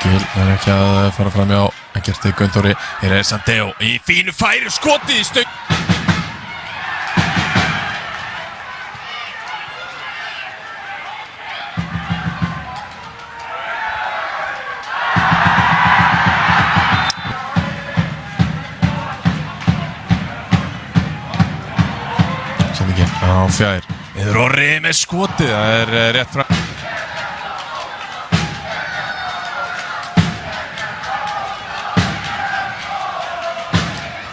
Gil er ekki að fara fram hjá Eggerti Gunnþóri. Hér er Sandeo í fínu færi, skotið í stöng. Sendingin á fjær. Eður Orri með skotið, það er rétt fram.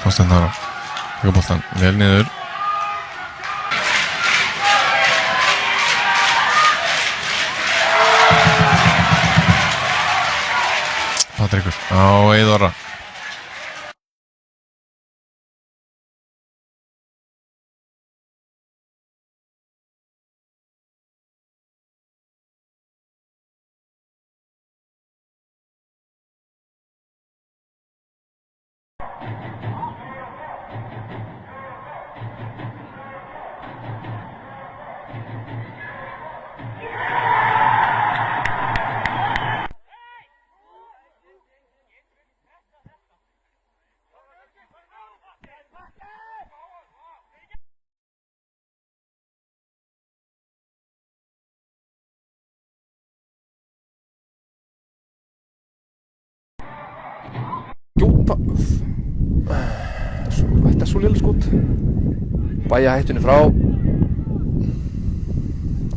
Þorsteinn Ara, taka boltan vel niður. Patrikur á Eið Orra. Þetta er svo lilla skot. Bæja hættunni frá.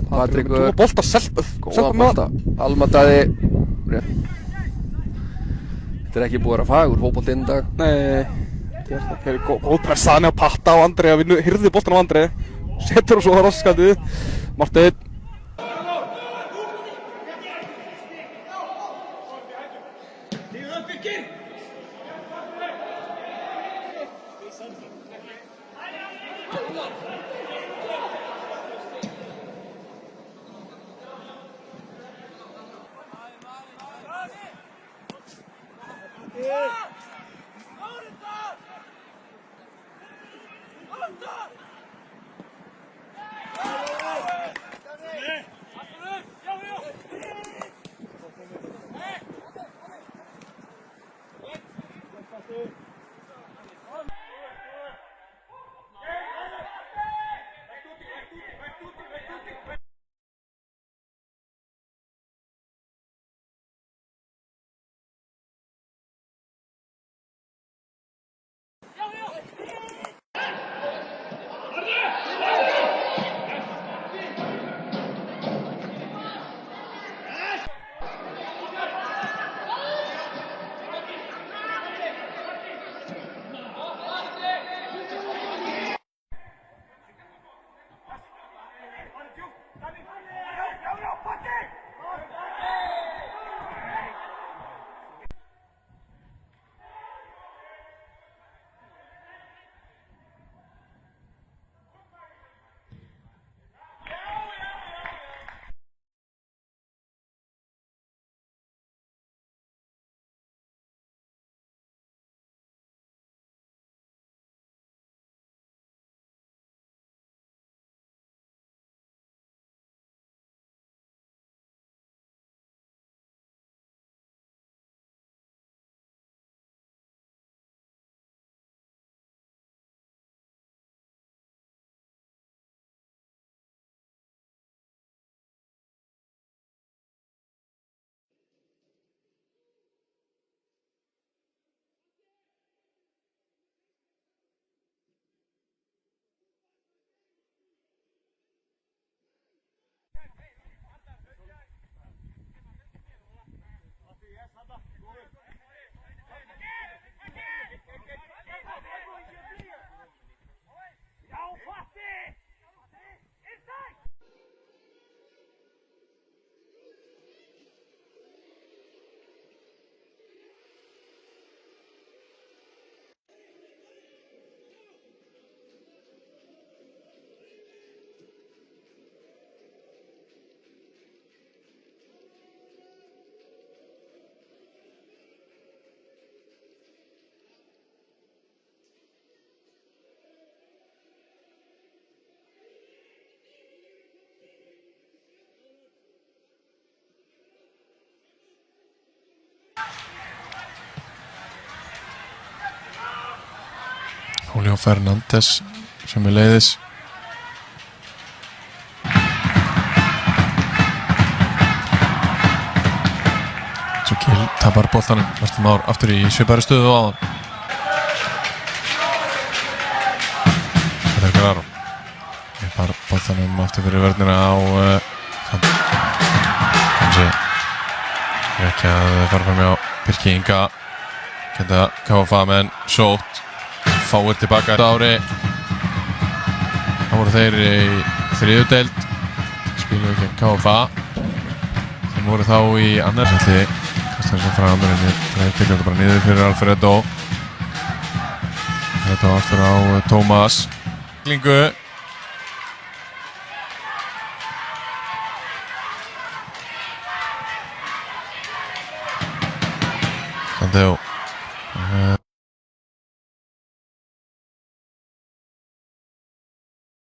Patrikur. Góða bolta, Góða bolta. Almadaði. Þetta er ekki búið að vera fagur fótbolti inn í dag. Nei, þetta er góð pressaðan á Patta og Andri að vinna, hirði boltan á Andri. Setur og svo raskandi. Marteinn. Julio Fernandes sem er leiðis. Svo Kiel tapar boltanum næstum ár aftur í svipari stöðu á hann. Þetta er Gararo. Tapar boltanum aftur fyrir vörnina á kannski ekki að fara fram hjá Birki Inga. Geta KFA menn sótt. Fáir tilbaka þetta ári. Það voru þeir í þriðju deild. Spiluðu gegn KFA. Þeir voru þá í annarsætli. Kastar þess að framur en það tekur bara niður fyrir Alfredo. Alfredo aftur á Tómas. Klingu. Sandeo